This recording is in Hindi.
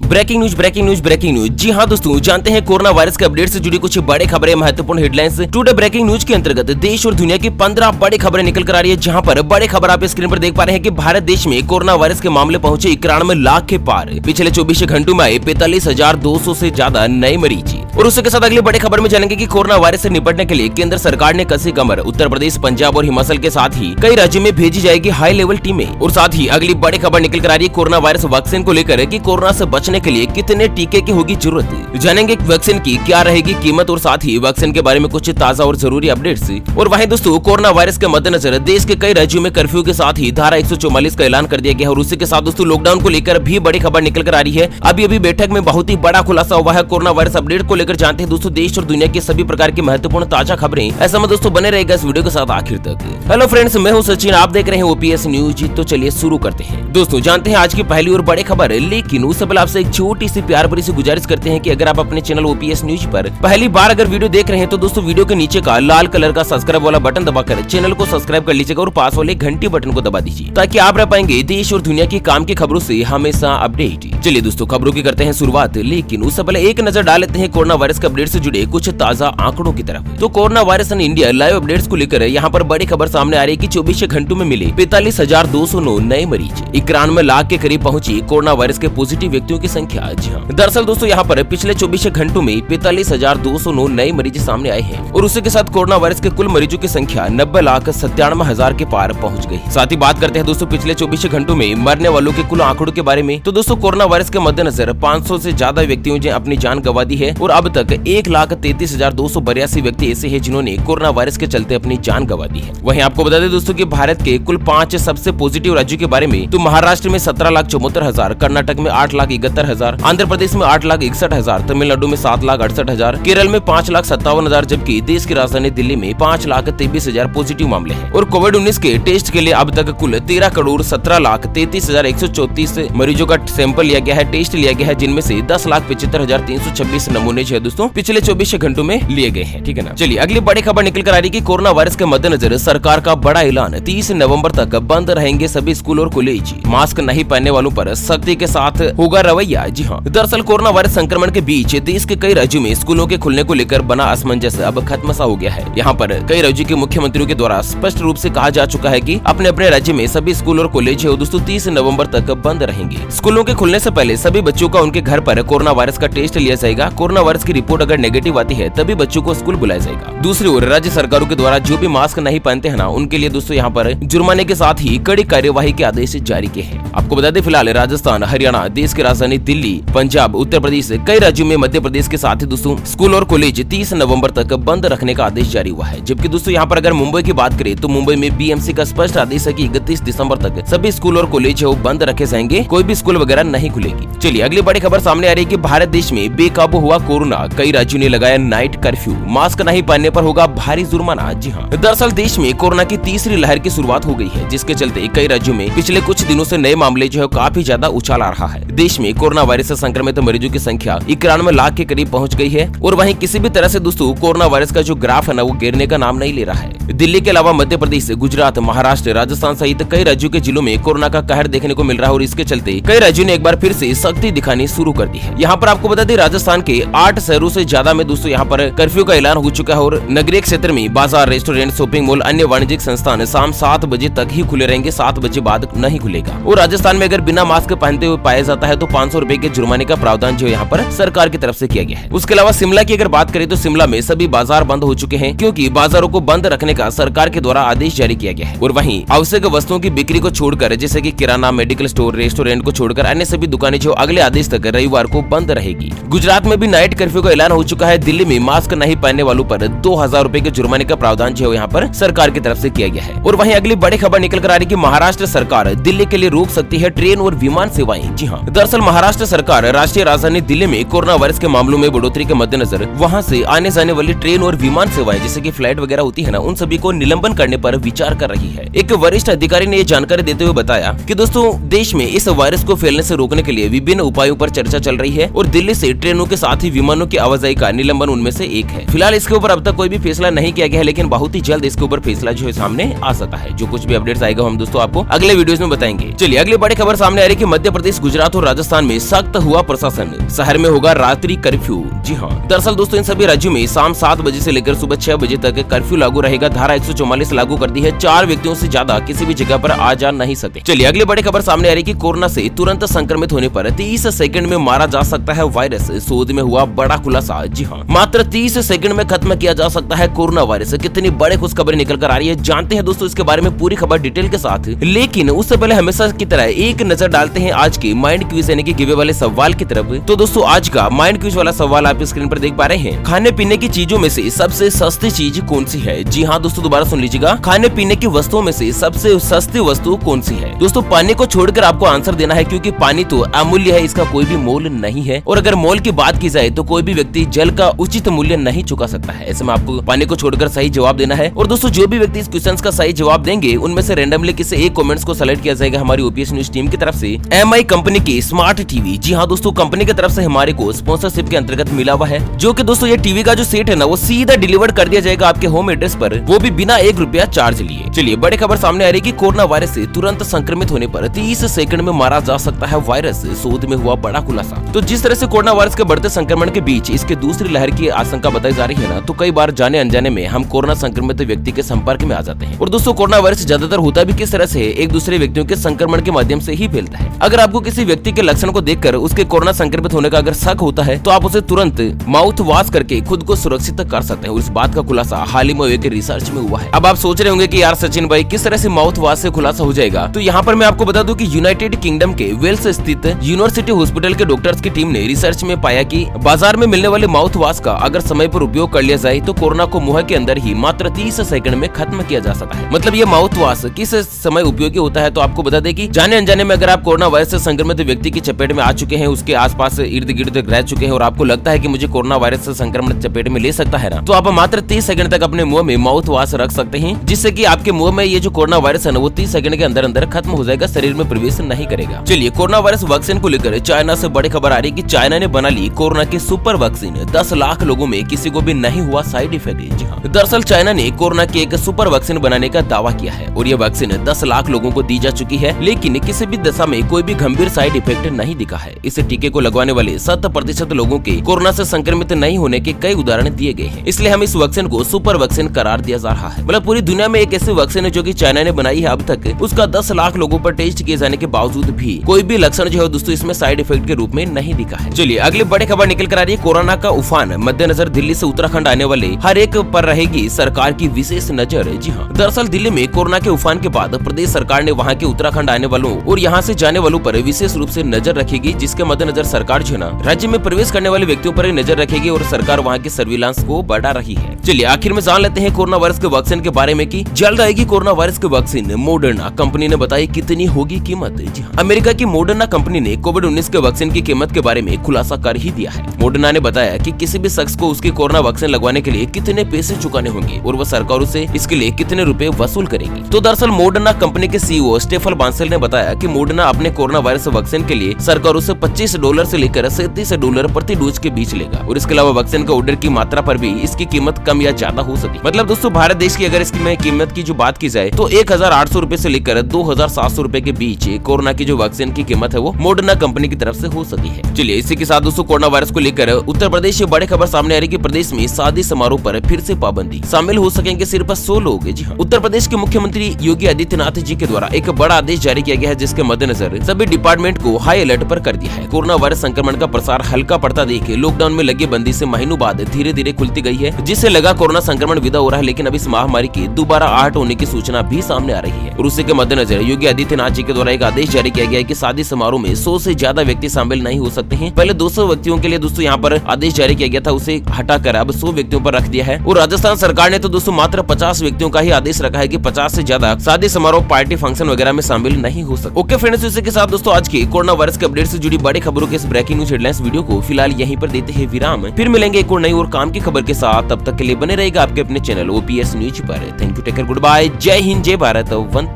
Breaking news. जी हाँ दोस्तों, जानते हैं कोरोना वायरस के अपडेट से जुड़ी कुछ बड़े खबरें, महत्वपूर्ण हेडलाइंस। टुडे ब्रेकिंग न्यूज के अंतर्गत देश और दुनिया की 15 बड़ी खबरें निकल कर आ रही है, जहां पर बड़े खबर आप स्क्रीन पर देख पा रहे हैं कि भारत देश में कोरोना वायरस के मामले पहुंचे 91 लाख के पार। पिछले 24 घंटों में आए 45,200 से ज्यादा नए मरीज। और उसके साथ अगली बड़ी खबर में जानेंगे कि कोरोना वायरस से निपटने के लिए केंद्र सरकार ने कसी कमर। उत्तर प्रदेश, पंजाब और हिमाचल के साथ ही कई राज्यों में भेजी जाएगी हाई लेवल टीमें। और साथ ही अगली बड़ी खबर निकल कर आ रही है कोरोना वायरस वैक्सीन को लेकर कि कोरोना से बचने के लिए कितने टीके की होगी जरूरत। जानेंगे वैक्सीन की क्या रहेगी कीमत और साथ ही वैक्सीन के बारे में कुछ ताजा और जरूरी अपडेट्स। और वहीं दोस्तों, कोरोना वायरस के मद्देनजर देश के कई राज्यों में कर्फ्यू के साथ ही धारा 144 का ऐलान कर दिया गया। और उसी के साथ दोस्तों, लॉकडाउन को लेकर भी बड़ी खबर निकल कर आ रही है। अभी बैठक में बहुत ही बड़ा खुलासा हुआ है। कोरोना वायरस अपडेट को लेकर जानते हैं दोस्तों देश और दुनिया की सभी प्रकार की महत्वपूर्ण ताजा खबरें। ऐसा में दोस्तों बने रहेगा इस वीडियो के साथ आखिर तक। हेलो फ्रेंड्स, मैं हूं सचिन, आप देख रहे हैं ओपीएस न्यूज। तो चलिए शुरू करते हैं। दोस्तों जानते हैं आज की पहली और बड़ी खबर, लेकिन उससे पहले आपसे एक छोटी सी प्यार भरी सी गुजारिश करते हैं कि अगर आप अपने चैनल ओपीएस न्यूज पर पहली बार अगर वीडियो देख रहे हैं तो दोस्तों वीडियो के नीचे का लाल कलर का सब्सक्राइब वाला बटन दबाकर चैनल को सब्सक्राइब कर लीजिएगा और पास वाले घंटी बटन को दबा दीजिए, ताकि आप रह पाएंगे देश और दुनिया की काम की खबरों से हमेशा अपडेट। चलिए दोस्तों, खबरों की करते हैं शुरुआत, लेकिन उससे पहले एक नजर डाल लेते हैं कोरोना वायरस के अपडेट से जुड़े कुछ ताजा आंकड़ों की तरफ। तो corona virus in India live updates को लेकर यहाँ पर बड़ी खबर सामने आ रही है कि 24 घंटों में मिले 45,209 नए मरीज। 91 लाख के करीब पहुंची कोरोना वायरस के पॉजिटिव व्यक्तियों की संख्या। जी हाँ, दरअसल दोस्तों यहाँ पर पिछले 24 घंटों में 45,209 नए मरीज सामने आए हैं। और उसी के साथ कोरोना वायरस के कुल मरीजों की संख्या 90,97,000 के पार पहुंच गई। साथ ही बात करते हैं दोस्तों पिछले 24 घंटों में मरने वालों के कुल आंकड़ों के बारे में। तो दोस्तों कोरोना वायरस के मद्देनजर 500 से ज्यादा व्यक्तियों ने अपनी जान गंवा दी है। और अब तक 1,33,282 व्यक्ति ऐसे हैं जिन्होंने कोरोना वायरस के चलते अपनी जान गंवा दी है। वहीं आपको बता दें दोस्तों कि भारत के कुल 5 सबसे पॉजिटिव राज्यों के बारे में, तो महाराष्ट्र में 17,74,000, कर्नाटक में 8,71,000, आंध्र प्रदेश में 8,61,000, तमिलनाडु में 7,68,000, केरल में 5,57,000, जबकि देश की राजधानी दिल्ली में 5,23,000 पॉजिटिव मामले हैं। और कोविड-19 के टेस्ट के लिए अब तक कुल 13,17,33,134 मरीजों का सैंपल लिया गया है, टेस्ट लिया गया है, जिनमें से 10,75,326 नमूने जो है दोस्तों पिछले 24 घंटों में लिए गए हैं। ठीक है ना। चलिए अगली बड़ी खबर निकल कर आ रही है कि कोरोना वायरस के मद्देनजर सरकार का बड़ा ऐलान, 30 नवंबर तक बंद रहेंगे सभी स्कूल और कॉलेज। मास्क नहीं पहनने वालों पर सख्ती के साथ होगा रवैया। जी हाँ, दरअसल कोरोना वायरस संक्रमण के बीच देश के कई राज्यों में स्कूलों के खुलने को लेकर बना असमंजस अब खत्म सा हो गया है। यहाँ पर कई राज्यों के मुख्यमंत्रियों के द्वारा स्पष्ट रूप से कहा जा चुका है कि अपने अपने राज्य में सभी स्कूल और कॉलेज है दोस्तों 30 नवंबर तक बंद रहेंगे। स्कूलों के खुलने से पहले सभी बच्चों का उनके घर पर कोरोना वायरस का टेस्ट लिया जाएगा। कोरोना वायरस की रिपोर्ट अगर नेगेटिव आती है तभी बच्चों को स्कूल बुलाया जाएगा। दूसरी ओर राज्य सरकारों के द्वारा जो भी मास्क नहीं पहनते हैं ना, उनके लिए दोस्तों यहाँ पर जुर्माने के साथ ही कड़ी कार्यवाही के आदेश जारी किए हैं। आपको बता दें फिलहाल राजस्थान, हरियाणा, देश की राजधानी दिल्ली, पंजाब, उत्तर प्रदेश, कई राज्यों में मध्य प्रदेश के साथ ही दोस्तों स्कूल और कॉलेज 30 नवंबर तक बंद रखने का आदेश जारी हुआ है। जबकि दोस्तों यहाँ पर अगर मुंबई की बात करें तो मुंबई में बीएमसी का स्पष्ट आदेश है कि 31 दिसंबर तक सभी स्कूल और कॉलेज है वो बंद रखे जाएंगे, कोई भी स्कूल वगैरह नहीं खुलेगी। चलिए अगली बड़ी खबर सामने आ रही है कि भारत देश में बेकाबू हुआ कोरोना, कई राज्यों ने लगाया नाइट कर्फ्यू, मास्क नहीं पहनने पर होगा भारी जुर्माना। जी हाँ, दरअसल देश में कोरोना की तीसरी लहर की शुरुआत हो गई है, जिसके चलते कई राज्यों में पिछले कुछ दिनों से नए मामले जो है काफी ज्यादा उछाल आ रहा है। देश में कोरोना वायरस से संक्रमित मरीजों की संख्या 91 लाख के करीब पहुंच गई है। और वहीं किसी भी तरह से दोस्तों कोरोना वायरस का जो ग्राफ है ना, वो गिरने का नाम नहीं ले रहा है। दिल्ली के अलावा मध्य प्रदेश, गुजरात, महाराष्ट्र, राजस्थान सहित कई राज्यों के जिलों में कोरोना का कहर देखने को मिल रहा है। और इसके चलते कई राज्यों ने एक बार फिर से सख्ती दिखानी शुरू कर दी है। यहाँ पर आपको बता दें राजस्थान के 8 शहरों से ज्यादा में दोस्तों यहाँ पर कर्फ्यू का ऐलान हो चुका है। और नगरीय क्षेत्र में बाजार, रेस्टोरेंट, शॉपिंग मॉल, अन्य वाणिज्यिक संस्थान शाम 7 बजे तक ही खुले रहेंगे, 7 बजे बाद नहीं खुलेगा। और राजस्थान में अगर बिना मास्क पहनते हुए पाया जाता है तो 500 रुपए के जुर्माने का प्रावधान जो यहाँ पर सरकार की तरफ से किया गया है। उसके अलावा शिमला की अगर बात करें तो शिमला में सभी बाजार बंद हो चुके हैं, क्योंकि बाजारों को बंद रखने का सरकार के द्वारा आदेश जारी किया गया है। और वहीं आवश्यक वस्तुओं की बिक्री को छोड़कर जैसे कि किराना, मेडिकल स्टोर, रेस्टोरेंट को छोड़कर अन्य सभी दुकानें जो अगले आदेश तक रविवार को बंद रहेगी। गुजरात में भी नाइट कर्फ्यू का ऐलान हो चुका है। दिल्ली में मास्क नहीं पहनने वालों पर 2,000 रुपए के जुर्माने का प्रावधान जो है यहाँ पर सरकार की तरफ से किया गया है। और वहीं अगली बड़ी खबर निकल कर आ रही है कि महाराष्ट्र सरकार दिल्ली के लिए रोक सकती है ट्रेन और विमान सेवाएं। जी हाँ, दरअसल महाराष्ट्र सरकार राष्ट्रीय राजधानी दिल्ली में कोरोना वायरस के मामलों में बढ़ोतरी के मद्देनजर वहां से आने जाने वाली ट्रेन और विमान सेवाएं जैसे कि फ्लाइट वगैरह होती है ना, उन सभी को निलंबन करने पर विचार कर रही है। एक वरिष्ठ अधिकारी ने ये जानकारी देते हुए बताया कि दोस्तों देश में इस वायरस को फैलने से रोकने के लिए विभिन्न उपायों पर चर्चा चल रही है। और दिल्ली से ट्रेनों के साथ ही विमानों वाहनों की आवाजाही का निलंबन उनमें से एक है। फिलहाल इसके ऊपर अब तक कोई भी फैसला नहीं किया गया है, लेकिन बहुत ही जल्द इसके ऊपर फैसला जो है सामने आ सकता है। जो कुछ भी अपडेट्स आएगा हम दोस्तों आपको अगले वीडियोस में बताएंगे। चलिए अगली बड़ी खबर सामने आ रही है कि मध्य प्रदेश, गुजरात और राजस्थान में सख्त हुआ प्रशासन, शहर में होगा रात्रि कर्फ्यू। जी हाँ, दरअसल दोस्तों इन सभी राज्यों में शाम 7 बजे से लेकर सुबह 6 बजे तक कर्फ्यू लागू रहेगा। धारा 144 लागू कर दी है। 4 व्यक्तियों से ज्यादा किसी भी जगह पर आ जा नहीं सकते। चलिए अगली बड़ी खबर सामने आ रही है कि कोरोना से तुरंत संक्रमित होने पर 30 सेकंड में मारा जा सकता है वायरस, शोध में हुआ बड़ा खुलासा। जी हाँ, मात्र 30 सेकंड में खत्म किया जा सकता है कोरोना वायरस। कितनी बड़े खुशखबरी निकल कर आ रही है, जानते हैं दोस्तों इसके बारे में पूरी खबर डिटेल के साथ। लेकिन उससे पहले हमेशा की तरह एक नजर डालते हैं आज के माइंड क्विज यानी कि गिवे वाले सवाल की तरफ। तो दोस्तों आज का माइंड क्विज वाला सवाल आप स्क्रीन पर देख पा रहे हैं। खाने पीने की चीजों में से सबसे सस्ती चीज कौन सी है? जी हाँ दोस्तों, दोबारा सुन लीजिएगा, खाने पीने की वस्तुओं में से सबसे सस्ती वस्तु कौन सी है? दोस्तों पानी को छोड़कर आपको आंसर देना है, क्योंकि पानी तो अमूल्य है, इसका कोई भी मोल नहीं है। और अगर मोल की बात की जाए तो कोई भी व्यक्ति जल का उचित मूल्य नहीं चुका सकता है। ऐसे में आपको पानी को छोड़कर सही जवाब देना है। और दोस्तों जो भी व्यक्ति इस क्वेश्चन का सही जवाब देंगे उनमें से रैंडमली किसी एक कमेंट्स को सेलेक्ट किया जाएगा हमारी ओपीएस न्यूज टीम की तरफ से। MI कंपनी की स्मार्ट टीवी, जी हाँ दोस्तों, कंपनी की तरफ से हमारे को स्पॉन्सरशिप के अंतर्गत मिला हुआ है, जो कि दोस्तों ये टीवी का जो सेट है ना वो सीधा डिलीवर कर दिया जाएगा आपके होम एड्रेस पर, वो भी बिना 1 रुपया चार्ज लिए। चलिए बड़ी खबर सामने आ रही है कि कोरोना वायरस से तुरंत संक्रमित होने पर 30 सेकंड में मारा जा सकता है वायरस, शोध में हुआ बड़ा खुलासा। तो जिस तरह से कोरोना वायरस के बढ़ते संक्रमण के बीच इसके दूसरी लहर की आशंका बताई जा रही है ना, तो कई बार जाने अनजाने में हम कोरोना संक्रमित व्यक्ति के संपर्क में आ जाते हैं। और दोस्तों कोरोना वायरस ज्यादातर होता भी किस तरह से, एक दूसरे व्यक्तियों के संक्रमण के माध्यम से ही फैलता है। अगर आपको किसी व्यक्ति के लक्षण को देखकर उसके कोरोना संक्रमित होने का अगर शक होता है तो आप उसे तुरंत माउथ वॉश करके खुद को सुरक्षित कर सकते हैं। और इस बात का खुलासा हाल ही में एक रिसर्च में हुआ है। अब आप सोच रहे होंगे कि यार सचिन भाई किस तरह से माउथ वॉश से खुलासा हो जाएगा, तो यहाँ पर मैं आपको बता दूं कि यूनाइटेड किंगडम के वेल्स स्थित यूनिवर्सिटी हॉस्पिटल के डॉक्टर्स की टीम ने रिसर्च में पाया कि बाजार में मिलने वाले माउथ वॉश का अगर समय पर उपयोग कर लिया जाए तो कोरोना को मुंह के अंदर ही मात्र 30 सेकंड में खत्म किया जा सकता है। मतलब ये माउथ वॉश किस समय उपयोगी होता है, तो आपको बता दें कि जाने अनजाने में अगर आप कोरोना वायरस से संक्रमित व्यक्ति की चपेट में आ चुके हैं, उसके आसपास इर्द गिर्द रह चुके हैं और आपको लगता है कि मुझे कोरोना वायरस से संक्रमण चपेट में ले सकता है ना, तो आप मात्र 30 सेकंड तक अपने मुंह में माउथ वॉश रख सकते हैं, जिससे कि आपके मुंह में ये जो कोरोना वायरस है ना वो 30 सेकंड के अंदर अंदर खत्म हो जाएगा, शरीर में प्रवेश नहीं करेगा। चलिए कोरोना वायरस वैक्सीन को लेकर चाइना से बड़ी खबर आ रही है कि चाइना ने बना ली कोरोना की सुपर वैक्सीन। 10 लाख लोगों में किसी को भी नहीं हुआ साइड इफेक्ट। जी हाँ, दरअसल चाइना ने कोरोना की एक सुपर वैक्सीन बनाने का दावा किया है और ये वैक्सीन 10 लाख लोगों को दी जा चुकी है, लेकिन किसी भी दशा में कोई भी गंभीर साइड इफेक्ट नहीं दिखा है। इस टीके को लगवाने वाले 7% लोगों के कोरोना से संक्रमित नहीं होने के कई उदाहरण दिए गए हैं, इसलिए हम इस वैक्सीन को सुपर वैक्सीन करार दिया जा रहा है। मतलब पूरी दुनिया में एक ऐसी वैक्सीन है जो कि चाइना ने बनाई है अब तक, उसका 10 लाख लोगों पर टेस्ट किए जाने के बावजूद भी कोई भी लक्षण जो है दोस्तों इसमें साइड इफेक्ट के रूप में नहीं दिखा है। चलिए अगली बड़ी खबर निकल कर आ रही है, कोरोना का उफान, मद्देनजर दिल्ली से उत्तराखंड आने वाले हर एक पर रहेगी सरकार की विशेष नजर। जी हाँ, दरअसल दिल्ली में कोरोना के उफान के बाद प्रदेश सरकार ने वहाँ के उत्तराखंड आने वालों और यहाँ से जाने वालों पर विशेष रूप से नजर रखेगी, जिसके मद्देनजर सरकार जो है ना राज्य में प्रवेश करने वाले व्यक्तियों पर नजर रखेगी और सरकार वहाँ की सर्विलांस को बढ़ा रही है। चलिए आखिर में जान लेते हैं कोरोना वायरस के वैक्सीन के बारे में कि जल्द आएगी कोरोना वायरस के वैक्सीन। मॉडर्ना कंपनी ने बताई कितनी होगी कीमत। जी हाँ, अमेरिका की मॉडर्ना कंपनी ने कोविड-19 के वैक्सीन की कीमत के बारे में खुलासा कर ही दिया है। मॉडर्ना ने बताया कि किसी भी शख्स को उसकी कोरोना वैक्सीन लगवाने के लिए कितने पैसे चुकाने होंगे और वह सरकारों से इसके लिए कितने रुपए वसूल करेगी। तो दरअसल मॉडर्ना कंपनी के सीईओ स्टेफन बांसेल ने बताया कि मॉडर्ना अपने कोरोना वायरस वैक्सीन के लिए सरकारों से $25 से लेकर $37 प्रति डोज के बीच लेगा और इसके अलावा वैक्सीन का ऑर्डर की मात्रा पर भी इसकी कीमत कम या ज्यादा हो सके। मतलब दोस्तों भारत देश की अगर इसकी कीमत की जो बात की जाए तो 1800 रुपए से लेकर 2700 रुपए के बीच कोरोना की जो वैक्सीन की कीमत है वो मॉडर्ना कंपनी की तरफ से हो सकती है। चलिए इसी के साथ दोस्तों कोरोना वायरस को लेकर उत्तर प्रदेश से बड़ी खबर सामने आ रही है कि प्रदेश में शादी समारोह पर फिर से पाबंदी, शामिल हो सकेंगे सिर्फ 100 लोग। जी हाँ, उत्तर प्रदेश के मुख्यमंत्री योगी आदित्यनाथ जी के द्वारा एक बड़ा आदेश जारी किया गया है, जिसके मद्देनजर सभी डिपार्टमेंट को हाई अलर्ट पर कर दिया है। कोरोना वायरस संक्रमण का प्रसार हल्का पड़ता देख लॉकडाउन में लगी बंदी से महीनों बाद धीरे धीरे खुलती गई है, जिससे लगा कोरोना संक्रमण विदा हो रहा है, लेकिन अब इस महामारी की दोबारा आहट होने की सूचना भी सामने आ रही है। और उसी के मद्देनजर योगी आदित्यनाथ जी के द्वारा एक आदेश जारी किया गया है कि शादी समारोह में 100 से ज्यादा व्यक्ति शामिल नहीं हो सकते हैं। पहले 200 व्यक्तियों के लिए दोस्तों यहाँ पर आदेश जारी किया गया था, उसे हटाकर अब 100 व्यक्तियों पर रख दिया है। और राजस्थान सरकार ने तो दोस्तों मात्र 50 व्यक्तियों का ही आदेश रखा है कि 50 से ज्यादा शादी समारोह, पार्टी, फंक्शन वगैरह में शामिल नहीं हो सकते। ओके फ्रेंड्स, इसी के साथ दोस्तों आज की कोरोना वायरस के अपडेट से जुड़ी बड़ी खबरों के इस ब्रेकिंग न्यूज हेडलाइंस वीडियो को फिलहाल यहीं पर देते हैं विराम। फिर मिलेंगे एक और नई और काम की खबर के साथ, तब तक के लिए बने रहेगा आपके अपने चैनल ओपीएस न्यूज पर। Thank you, take care, good bye, Jai Hind, जय भारत, वंदे